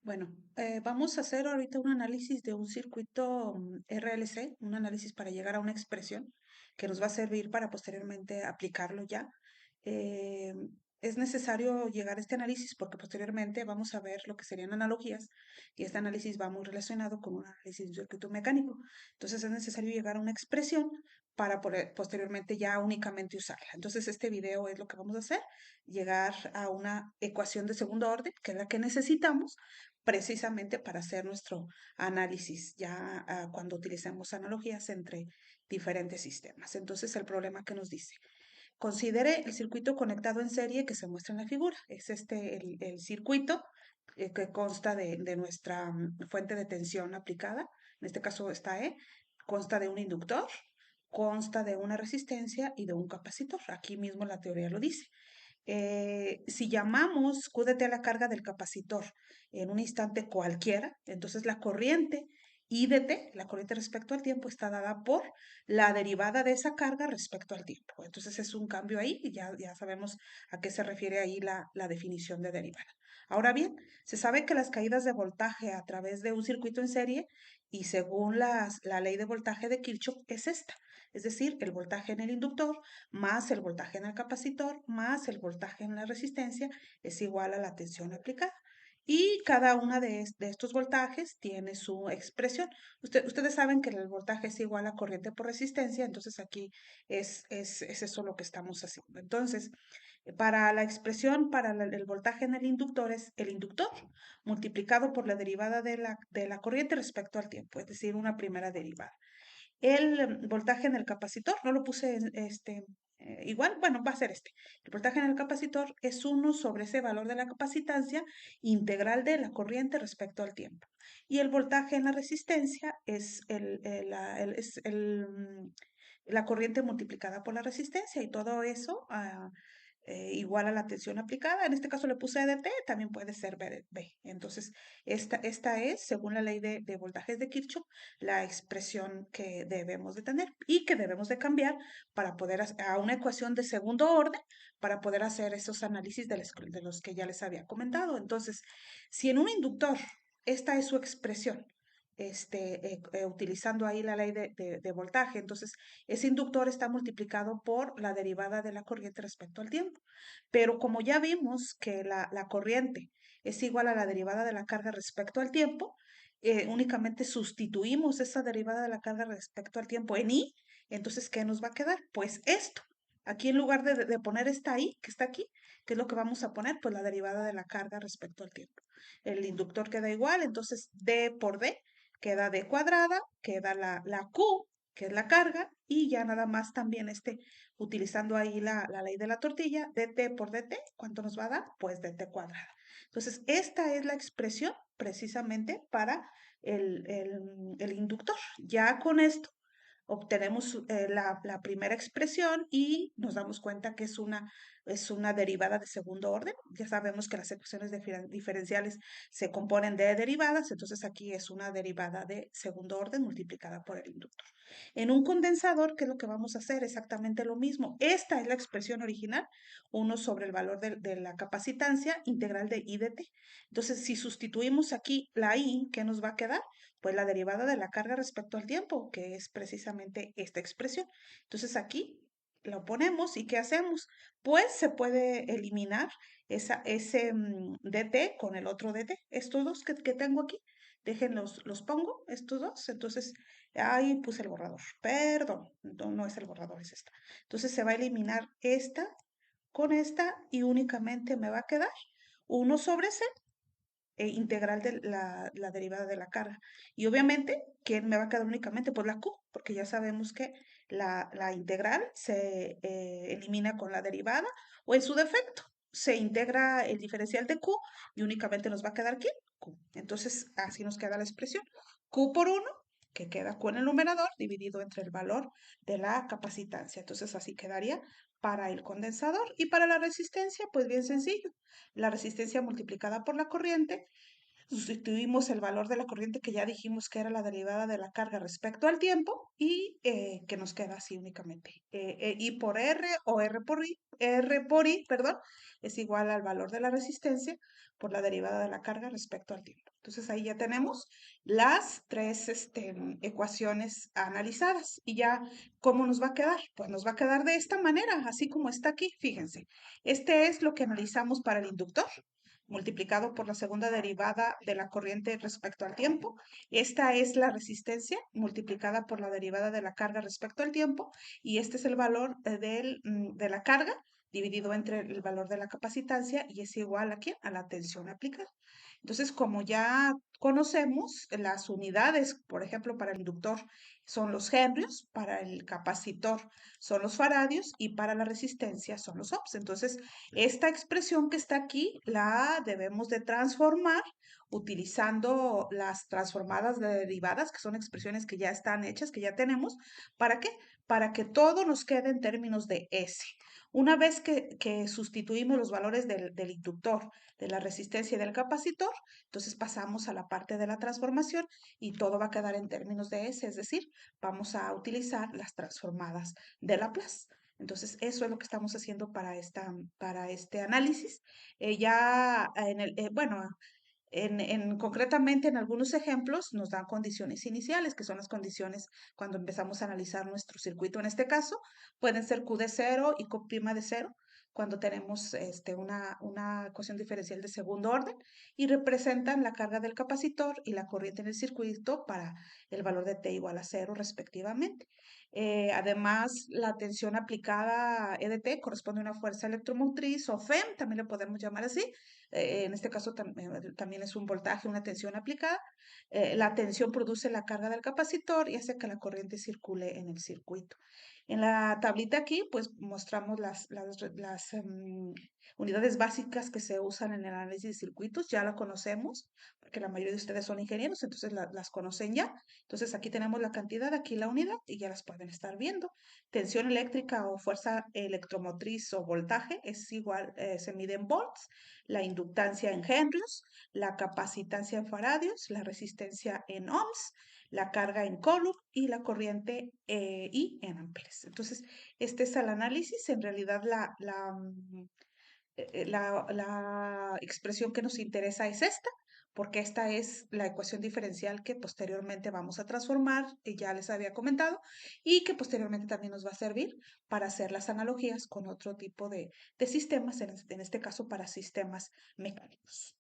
Bueno, vamos a hacer ahorita un análisis de un circuito RLC, un análisis para llegar a una expresión que nos va a servir para posteriormente aplicarlo ya. Eh, es necesario llegar a este análisis porque posteriormente vamos a ver lo que serían analogías y este análisis va muy relacionado con un análisis de un circuito mecánico. Entonces es necesario llegar a una expresión para posteriormente ya únicamente usarla. Entonces este video es lo que vamos a hacer, llegar a una ecuación de segundo orden, que es la que necesitamos precisamente para hacer nuestro análisis ya cuando utilicemos analogías entre diferentes sistemas. Entonces, el problema que nos dice, considere el circuito conectado en serie que se muestra en la figura. Es este el circuito que consta de nuestra fuente de tensión aplicada, en este caso está E, consta de un inductor, consta de una resistencia y de un capacitor. Aquí mismo la teoría lo dice. Si llamamos QDT a la carga del capacitor en un instante cualquiera, entonces la corriente IDT, la corriente respecto al tiempo, está dada por la derivada de esa carga respecto al tiempo. Entonces es un cambio ahí y ya sabemos a qué se refiere ahí la definición de derivada. Ahora bien, se sabe que las caídas de voltaje a través de un circuito en serie y según la ley de voltaje de Kirchhoff es esta, es decir, el voltaje en el inductor más el voltaje en el capacitor, más el voltaje en la resistencia, es igual a la tensión aplicada. Y cada una de estos voltajes tiene su expresión. Ustedes saben que el voltaje es igual a corriente por resistencia, entonces aquí es eso lo que estamos haciendo. Entonces, para la expresión para el voltaje en el inductor es el inductor multiplicado por la derivada de la corriente respecto al tiempo, es decir, una primera derivada. El voltaje en el capacitor, no lo puse igual, bueno, va a ser este. El voltaje en el capacitor es 1 sobre ese valor de la capacitancia integral de la corriente respecto al tiempo. Y el voltaje en la resistencia es la corriente multiplicada por la resistencia y todo eso igual a la tensión aplicada. En este caso le puse EDT, también puede ser B. Entonces, esta es, según la ley de voltajes de Kirchhoff, la expresión que debemos de tener y que debemos de cambiar para poder a una ecuación de segundo orden para poder hacer esos análisis de los que ya les había comentado. Entonces, si en un inductor esta es su expresión, utilizando ahí la ley de voltaje, entonces ese inductor está multiplicado por la derivada de la corriente respecto al tiempo. Pero como ya vimos que la corriente es igual a la derivada de la carga respecto al tiempo, únicamente sustituimos esa derivada de la carga respecto al tiempo en I, entonces, ¿qué nos va a quedar? Pues esto. Aquí en lugar de poner esta I, que está aquí, ¿qué es lo que vamos a poner? Pues la derivada de la carga respecto al tiempo. El inductor queda igual, entonces D por D queda D cuadrada, queda la Q, que es la carga, y ya nada más también utilizando ahí la ley de la tortilla, dt por dt, ¿cuánto nos va a dar? Pues dt cuadrada. Entonces, esta es la expresión precisamente para el inductor. Ya con esto obtenemos la primera expresión y nos damos cuenta que es una derivada de segundo orden. Ya sabemos que las ecuaciones diferenciales se componen de derivadas, entonces aquí es una derivada de segundo orden multiplicada por el inductor. En un condensador, ¿qué es lo que vamos a hacer? Exactamente lo mismo. Esta es la expresión original, 1 sobre el valor de la capacitancia integral de I de t. Entonces, si sustituimos aquí la I, ¿qué nos va a quedar? Pues la derivada de la carga respecto al tiempo, que es precisamente esta expresión. Entonces aquí lo ponemos y ¿qué hacemos? Pues se puede eliminar ese dt con el otro dt. Estos dos que tengo aquí, los pongo, estos dos. Entonces, ahí puse el borrador. Perdón, no es el borrador, es esta. Entonces se va a eliminar esta con esta y únicamente me va a quedar 1 sobre c integral de la derivada de la carga. Y obviamente, ¿quién me va a quedar únicamente? Pues la Q, porque ya sabemos que la integral se elimina con la derivada o en su defecto se integra el diferencial de Q y únicamente nos va a quedar ¿quién? Q. Entonces, así nos queda la expresión. Q por 1, que queda Q en el numerador, dividido entre el valor de la capacitancia. Entonces, así quedaría para el condensador. Y para la resistencia, pues bien sencillo. La resistencia multiplicada por la corriente sustituimos el valor de la corriente que ya dijimos que era la derivada de la carga respecto al tiempo y que nos queda así únicamente. I por R o R por I, perdón, es igual al valor de la resistencia por la derivada de la carga respecto al tiempo. Entonces ahí ya tenemos las tres ecuaciones analizadas. Y ya, ¿cómo nos va a quedar? Pues nos va a quedar de esta manera, así como está aquí, fíjense. Este es lo que analizamos para el inductor multiplicado por la segunda derivada de la corriente respecto al tiempo. Esta es la resistencia multiplicada por la derivada de la carga respecto al tiempo y este es el valor de la carga dividido entre el valor de la capacitancia y es igual a ¿quién? A la tensión aplicada. Entonces, como ya conocemos, las unidades, por ejemplo, para el inductor son los henrios, para el capacitor son los faradios y para la resistencia son los ohms. Entonces, esta expresión que está aquí la debemos de transformar utilizando las transformadas de derivadas, que son expresiones que ya están hechas, que ya tenemos. ¿Para qué? Para que todo nos quede en términos de S. Una vez que sustituimos los valores del inductor, de la resistencia y del capacitor, entonces pasamos a la parte de la transformación y todo va a quedar en términos de S, es decir, vamos a utilizar las transformadas de Laplace. Entonces, eso es lo que estamos haciendo para este análisis. Ya en bueno, concretamente en algunos ejemplos nos dan condiciones iniciales, que son las condiciones cuando empezamos a analizar nuestro circuito. En este caso, pueden ser Q de cero y Q' de cero, cuando tenemos una ecuación diferencial de segundo orden y representan la carga del capacitor y la corriente en el circuito para el valor de T igual a cero respectivamente. Además, la tensión aplicada EDT corresponde a una fuerza electromotriz o FEM, también le podemos llamar así. En este caso también es un voltaje, una tensión aplicada. La tensión produce la carga del capacitor y hace que la corriente circule en el circuito. En la tablita aquí, pues mostramos las unidades básicas que se usan en el análisis de circuitos. Ya la conocemos, porque la mayoría de ustedes son ingenieros, entonces las conocen ya. Entonces aquí tenemos la cantidad, aquí la unidad y ya las pueden estar viendo. Tensión eléctrica o fuerza electromotriz o voltaje es igual, se mide en volts, la inductancia en henrios, la capacitancia en faradios, la resistencia en ohms, la carga en coulomb y la corriente I en amperes. Entonces, este es el análisis. En realidad, la expresión que nos interesa es esta, porque esta es la ecuación diferencial que posteriormente vamos a transformar, y ya les había comentado, y que posteriormente también nos va a servir para hacer las analogías con otro tipo de sistemas, en este caso para sistemas mecánicos.